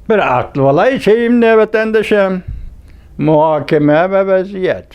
Bir aklı olay şeyimle vatandaşım. Muhakeme ve vaziyet.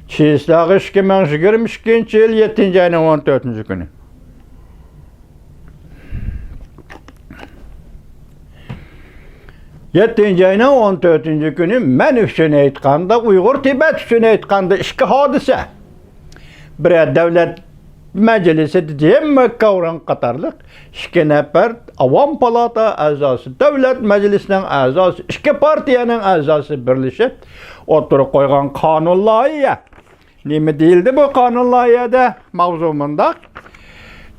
Çizlağ 2022 yıl 7. ayının 14. günü. Yettinci ayının 14. günü men üçün aytqanda, Uyghur Tibet üçün aytqanda iki hadise. Bir devlet meclisi diyem kavran qatarlıq, iki nefer Avam Palata azası, devlet meclisinin azası, iki partiyanın azası birleşip oturup koygan kanun layihə. Nemi değildi bu kanun layihədə mavzumunda?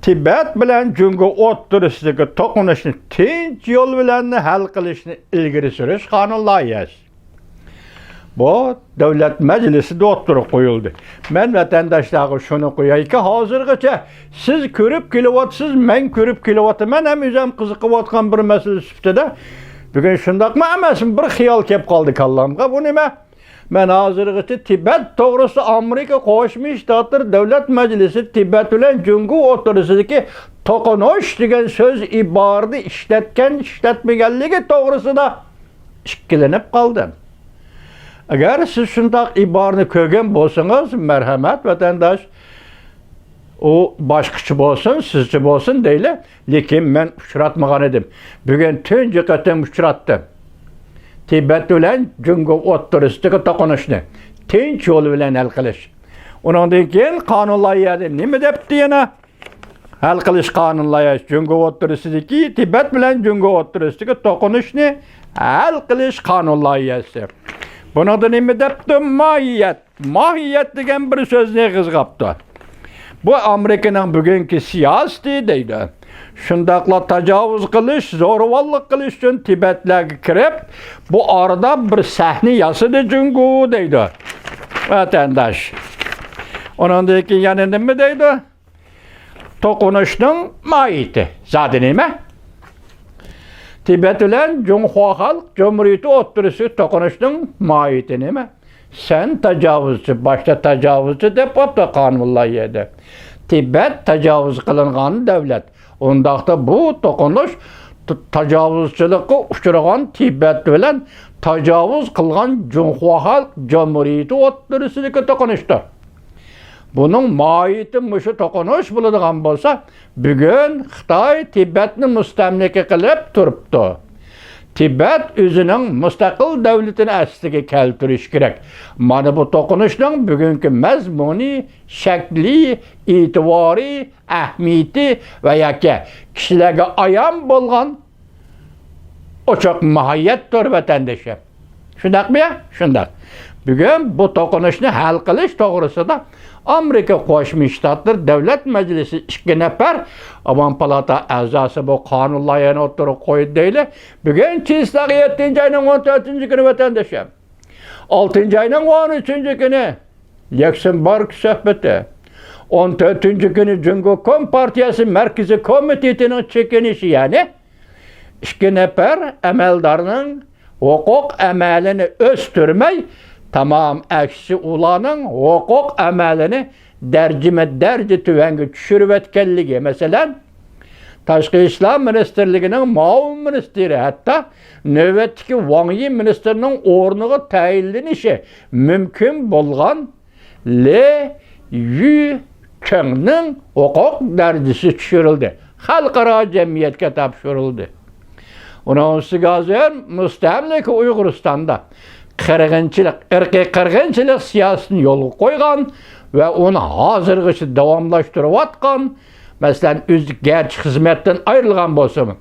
Tibet bilen Cüngü oturusundaki toqunuşunu tinç yol bilen hal qilishni ilgiri sürüş kanun layihəsi. Bu devlet meclisi de oturup koyuldu. Men vatandaşlara şunu koyayım ki hazırgacha siz körüp kilovatsız, men körüp kilovatı, men hem üzem kızıqıp atkan bir mesele süftede. Bugün şundak mı emesin bir xiyal kep kaldı kallamga. Bu nime? Men hazırgacha Tibet doğrusu Amerika Qo'shma Shtatlar Devlet Meclisi Tibet bilen Cüngü oturusundaki toqunuş degan söz ibarını işletmegenligi doğrusu da ikkilenip kaldım. Eğer siz şundak ibarını kögen bolsanız, merhamet vatandaş, o başkıçı bolsun, sizci bolsun değil. Lekin ben uçuratmagan edim. Bugün tünce katen uçurattım. Tibet bilen Cüngü oturusundaki toqunuşnu tinç yolu bilen hal qilish. Ondan keyin qonun layihəsi nima depti yana? Hal qilish qonun layihəsi Cüngü oturusundaki Tibet bilen Cüngü oturusundaki toqunuşnu hal qilish qonun layihəsi. Buna da nima depti? Mahiyet. Mahiyet degan bir sözni qizgaptı. Bu Amerikanın bugünkü siyaseti deydi. Şundaqla tacavuz qilish, zo'ravonlik qilish uchun Tibetlarga kirib, bu arada bir sahne yasadi Cüngü deydi. Vatandaş. Ondan keyin yana nima deydi? To'qunishning mahiyati. Zodi nima? Tibet bilen Cüngü Halk Cumhuriyeti oturusu toqunishning mahiyati nima? Sen tacavuzcu, başta tacavuzcu dep opta qonun layihədə. Tibet tacavuz qılınğan devlet. Ondaqda bu toqunuş tacavuzçılıqqa uçurağan Tibet bilen tacavuz qılğan Cüngü Halk Cumhuriyeti oturusundaki toqunuşdur. Bunun mahiyeti muşu toqunuş buladigan bolsa, bugün Xitoy Tibetni mustamlaka qilib turibdi. Tibet özünün müstakil devletini asliga keltirish kerak. Mana bu toqunuşning bugünkü mazmuni, shakli, e'tibori, ahmiyati va yaka kishilarga ayon bo'lgan ochiq mohiyatdir vatandoshlar. Shundaqmi? Shundaq. Bugün bu toqunuşni hal qilish to'g'risida Amerika Qo'shma Shtatlar Devlet Meclisi iki nefer Avam Palata a'zosi bu qonun layihasini o'tirib qo'ydi deyli. Bugün Çizlaq 7. ayının 14. günü vatandaşım. 6. ayının 13. günü Luxemburg söhbeti. 14. günü Cüngü Kompartiyası Merkezi Komitetinin çekilişi yani. İki nefer emeldarının hukuk emelini östürmey, tamam aksi ulanın hukuk emelini derci tüvengi düşürüp etkenligi. Mesela Tashqi İşler Ministerligi'nin Ma'un Ministeri hatta növbetdeki Wang Yi Ministerinin o'rniga tayinlanishi mümkün bo'lgan Le Yu Cheng'ning hukuk derecesi düşürüldü. Xalqaro jamiyatga topshirildi. Onun sigazir müstemlika Uyg'uristonda irqiy qirg'inchilik siyosatini yo'lga qo'ygan va uni hozirgacha davomlashtirayotgan, masalan, o'zi gerçi xizmatdan ayrilgan bo'lsa-mu,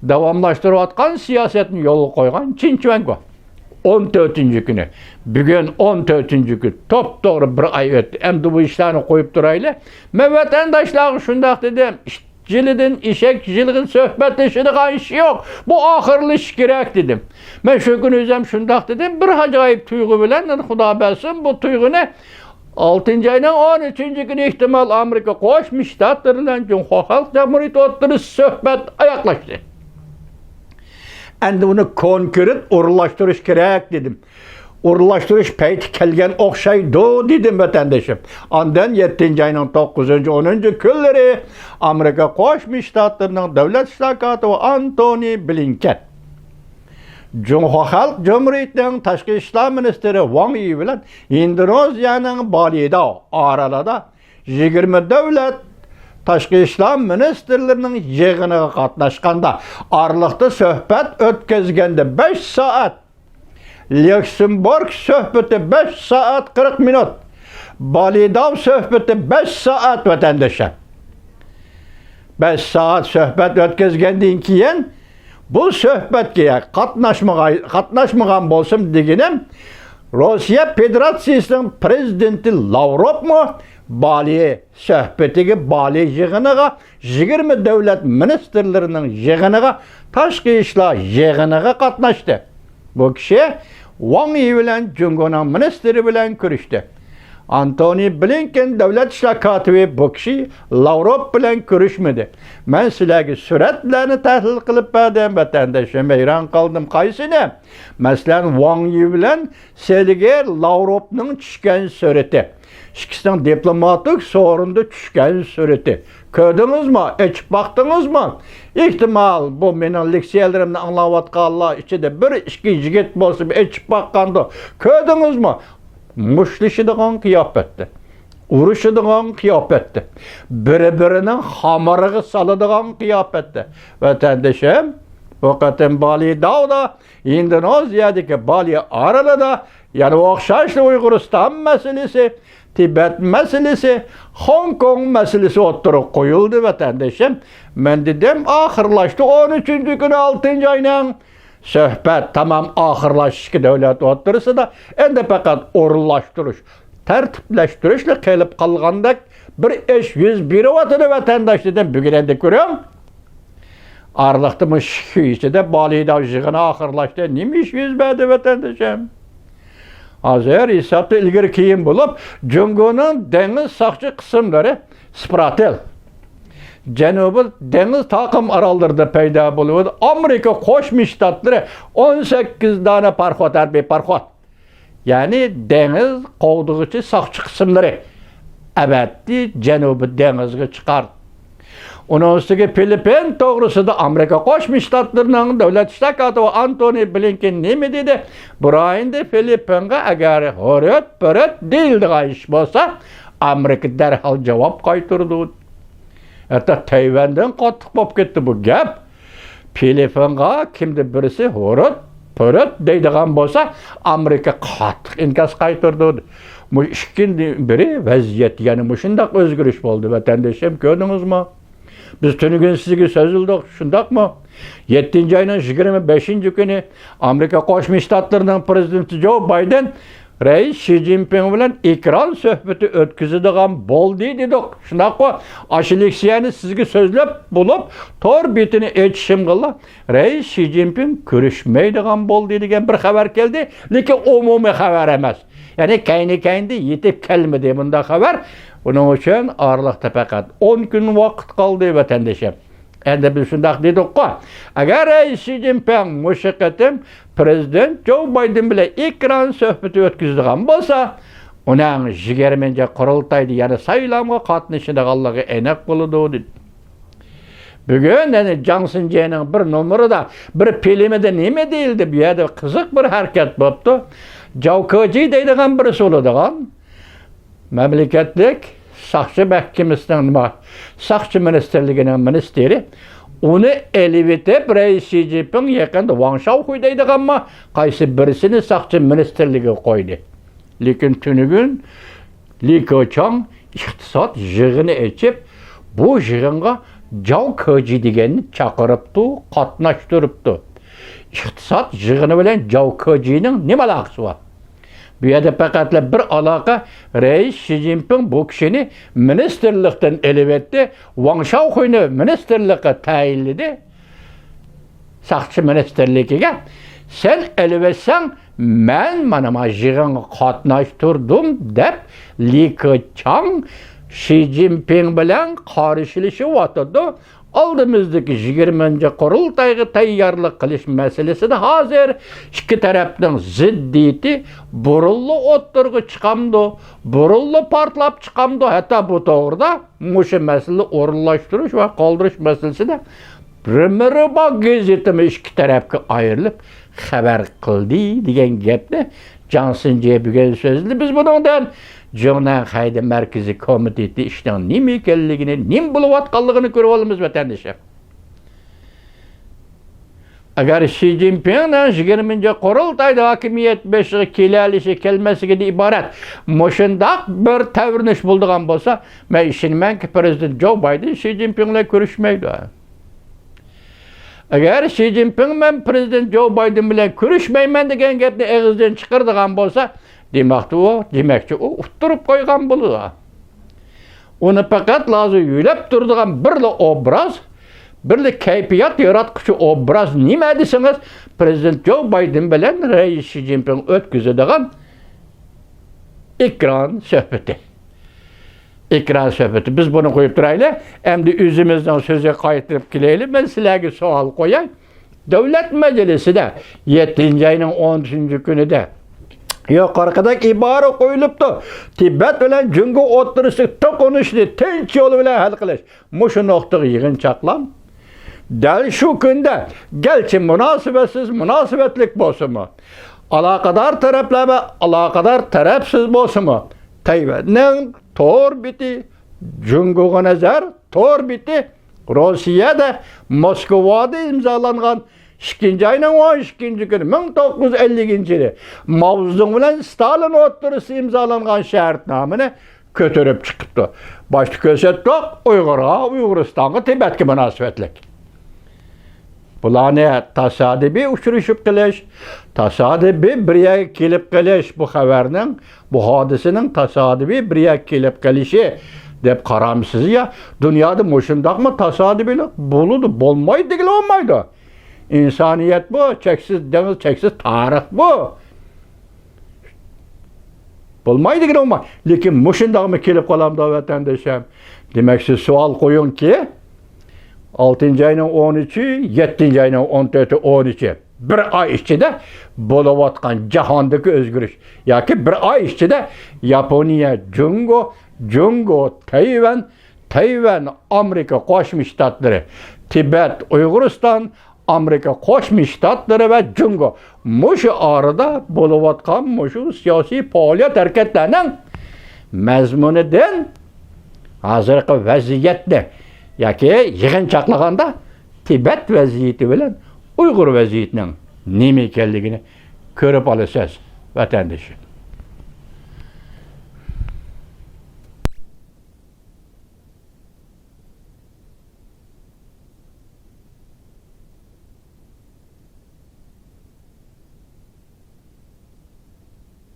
davomlashtirayotgan siyosatni yo'lga qo'ygan Çinçuango 14. günü. Bugün 14. gün. Top-to'g'ri bir ay o'tdi. Endi bu ishlarni qo'yib turayli. Men vatandoshlarga shundaq dedim. Jilidin işek jilgin söhbetleşidigan iş yok. Bu ahırlış gerek dedim. Ben şu gün özüm şundaq dedim. Bir acayip tuygu bilen, Xudo bilsin bu tuygu ne? 6. ayının 13. günü ihtimal Amerika Qo'shma Shtatlar bilen Cüngü Halk Cumhuriyeti oturusu söhbet ayaklaştı. Endi bunu konkret uğurlaştırış gerek dedim. Uğurlaştırış peyti kelgen okşaydı dedim vatandaşım. Ondan 7. ayının 9. 10. günleri Amerika Qo'shma Shtatlarının devlet ştakatı Antony Blinken Cumhur Halk Cumhuriyeti'nin Tashqi ishlar ministri Wang Yi bilan Indoneziyaning Balida aralada 20 davlat Tashqi ishlar ministrlarining yig'iniga qatnashganda aralıqda suhbat o'tkazganda 5 soat, Lüksemburg suhbati 5 soat 40 minut, Balida suhbati 5 soat vatandaşa. 5 soat suhbat o'tkazgandan keyin bu suhbatga qatnaşmagan bo'lsam deganim, Rossiya Federatsiyasining prezidenti Lavrov mu Bali suhbatiga, Bali yig'iniga, 20 davlat ministrlarining yig'iniga, tashqi ishlar yig'iniga qatnashdi. Bu kishi Wang Yi bilan Jungoning ministri bilan ko'rishdi. Antony Blinken davlat ishlar kotibi bu kishi Lavrov bilan ko'rishmadi. Men sizlarga suratlarni tahlil qilib berdim, vatandoshim, hayron qoldim. Qaysini? Masalan, Wang Yi bilan Sergey Lavrovning tushgan surati. İkisining diplomatik sorunda tushgan surati. Ko'rdingizmi? Echib baqdingizmi? Ehtimal bu mening leksiyalarimni anglayotganlar ichida bir ikki yigit bo'lsa, echib baqganda ko'rdingizmi? Mushtlashadigan qiyofatda, urushadigan qiyofatda, bir-birining xamiriga soladigan qiyofatda. Vatandoshim, bu qatim Balida, Indoneziyadagi Bali oralida yana o'xshashli Uyg'uriston masalasi, Tibet masalasi, Hong Kong masalasi o'tirib qo'yildi vatandoshim. Men dedim, oxirlashdi 13-kuni 6-oyning suhbat tamam oxirlashishga davlat o'tirisida endi faqat o'rinlashtirish, tartiblashtirishla kelib qolgandek bir ish yuz beryapti vatandoshlardan bugun endi ko'ring. Aralıqda shu ichida Balida yig'ini oxirlashdi. Nima ish yuz berdi vatandoshim? Hozir hisobda ilgari keyin bo'lib, Jungoning dengiz soqchi qismlari Spratel Janubiy dengiz taqim orollarida paydo bo'ldi. Amerika Qo'shma Shtatlari 18 dona parxod, harbiy parxod. Ya'ni dengiz qovdig'ichi soqchi qismlari abaddiy Janubiy dengizga chiqardi. Onun ustiga Filippin to'g'risida Amerika Qo'shma Shtatlarining davlat ishlar kotibi Antony Blinken nima dedi? Burayında Filippinga agar huriyat deyildigan ish bo'lsa, Amerika darhol javob qaytardi. Hatta Tayvandan qattiq bo'lib ketdi bu gap. Filippinga kimdir birisi huriyat deydigan bo'lsa, Amerika qattiq inkos qaytardi. Bu ikkinchi biri vaziyat, ya'ni shunday o'zgarish bo'ldi vatandoshim, ko'rdingizmi? Biz tünügün sizge sözüldük, şundakmı? 7-ayının 25-günü Amerika Qo'shma Shtatlarining prezidenti Joe Biden Reis Xi Jinping bilan ekran suhbati o'tkazadigan bo'ldi dedik. Shundaqmi? Ashleksiyani sizga so'zlab bo'lib, tor betini aytishimga Reis Xi Jinping ko'rishmaydigan bo'ldi degan bir xabar keldi, lekin umumiy xabar emas. Ya'ni kayni yetib kelmadi bunda xabar. Bunun için aralıqda faqat 10 gün vaqt qoldi vatandoshim. Endi biz shundaq dedik-ku. Agar Xi Jinping mushaqatim prezident Joe Biden bilan ekran suhbati o'tkazadigan bo'lsa, uning 20 qurultayda yana saylovga qatnashadiganligi aniq bo'ladi dedi. Bugun yani Jiang Xinjiang bir numarada, bir filmida nima deyildi? Bu yerda qiziq bir harakat bo'libdi. Zhao Keji deydigan birisi bo'ladigan mamlakatlik Saqchi mahkamasining Saqchi ministerligining ministri uni elibetib Reis Xi Jinping yaqinda Wang Shaohui deydiganmi qaysi birisini Saqchi ministerligiga qo'ydi. Lekin tunugun Li Keqiang iqtisod yig'ini ochib, bu yig'inga Zhao Keji deganni chaqiribdi, qatnashtiribdi. Iqtisod yig'ini bilan Zhao Kejining nima aloqasi bor? Bu yerda faqatla bir aloqa, Reis Xi Jinping bu kishini ministerlikdan elib etdi, Wang Shaohuini ministerlikka tayinladi. Saqchi ministerligiga sen elib etsan, men mana bu yig'inga qatnashtirdim deb Li Keqiang Xi Jinping bilan qarshilashayotdi. Oldimizdagi 20 qurultayga tayyorlik qilish masalasida hozir ikki tarafning ziddiyati burilli o'ttirg'i chiqamdi, burilli portlab chiqamdi. Hatto bu to'g'rida mushu masala o'rinlashtirish va qoldirish masalasida Primeriba gazetimi ikki tarafga ayrilib xabar qildi degan gapni Johnson bugun so'zladi. Biz bundan Jonan Hayda Markaziy komiteti ishning nima ekanligini, nim bo'layotganligini ko'rib olamiz vatandoshlar. Agar Xi Jinpingning 20-qurultayda hokimiyat beshiga kelalishi kelmasiga iborat mushundaq bir tavrinish bo'lgan bo'lsa, men ishonmanki prezident Joe Biden Xi Jinping bilan ko'rishmaydi. Agar Xi Jinping men prezident Joe Biden bilan ko'rishmayman degan gapni og'zidan chiqaradigan bo'lsa, demakchi u utirib qo'ygan bo'ladi. Uni faqat lozim yo'lab turadigan bir obraz, bir kayfiyat yaratquchi obraz nima desangiz, prezident Joe Biden bilan rais Xi Jinping o'tkazadigan ekran suhbati. Ekran suhbati. Biz bunu qo'yib turaylik. Endi o'zimizdan so'zga qaytarib kelaylik. Men sizlarga savol qo'yay. Davlat majlisida 7-oyning 13-kunida yuqoridagi ibora qo'yilibdi. Tibet bilan Jungo o'rtasida to'qinishni tinch yo'l bilan hal qilish. Mushu nuqtaga yig'inchoqlam. Dal shu kunda galchi munosabatlik bo'lsa-mu, aloqador taraflar va aloqador tarafsiz bo'lsa-mu, Tayvanning to'rbiti Jungoga nazar to'rbiti Rossiyada Moskvada imzolangan 2-oyning 12-kuni 1950-yili Mao Zedong bilan Stalin o'rtasida imzolangan shartnomani ko'tarib chiqibdi. Boshqa ko'rsatdik Uyg'uristonga Tibetga munosabatlik. Bularni tasodifiy uchrashib qilish, tasodifiy birga kelib qilish bu xabarning, bu hodisaning tasodifiy birga kelib qilishi deb qaramsiz ya. Dunyoda mushundaqmi tasodifiylik bo'ladi, bo'lmaydi degan olmaydi. İnsaniyet bu, cheksiz dengiz, cheksiz tarix bu. Bo'lmaydi degan olmaydi. Lekin mushundaqmi kelib qolamda vatandoshim. Demak, siz savol qo'yingki, 6-oyning 13-i, 7-oyning 14-i, 13-i bir oy ichida bo'layotgan jahondagi o'zgarish yoki bir oy ichida Yaponiya, Jungo, Tayvan, Amerika Qo'shma Shtatlari, Tibet, Uyg'uriston, Amerika Qo'shma Shtatlari va Jungo mushu orada bo'layotgan mushu siyosiy faoliyat harakatlarning mazmunidan hozirgi vaziyatni yoki yig'inchoqlaganda Tibet vaziyati bilan Uyg'ur vaziyatining nima ekanligini ko'rib olasiz vatandoshlar.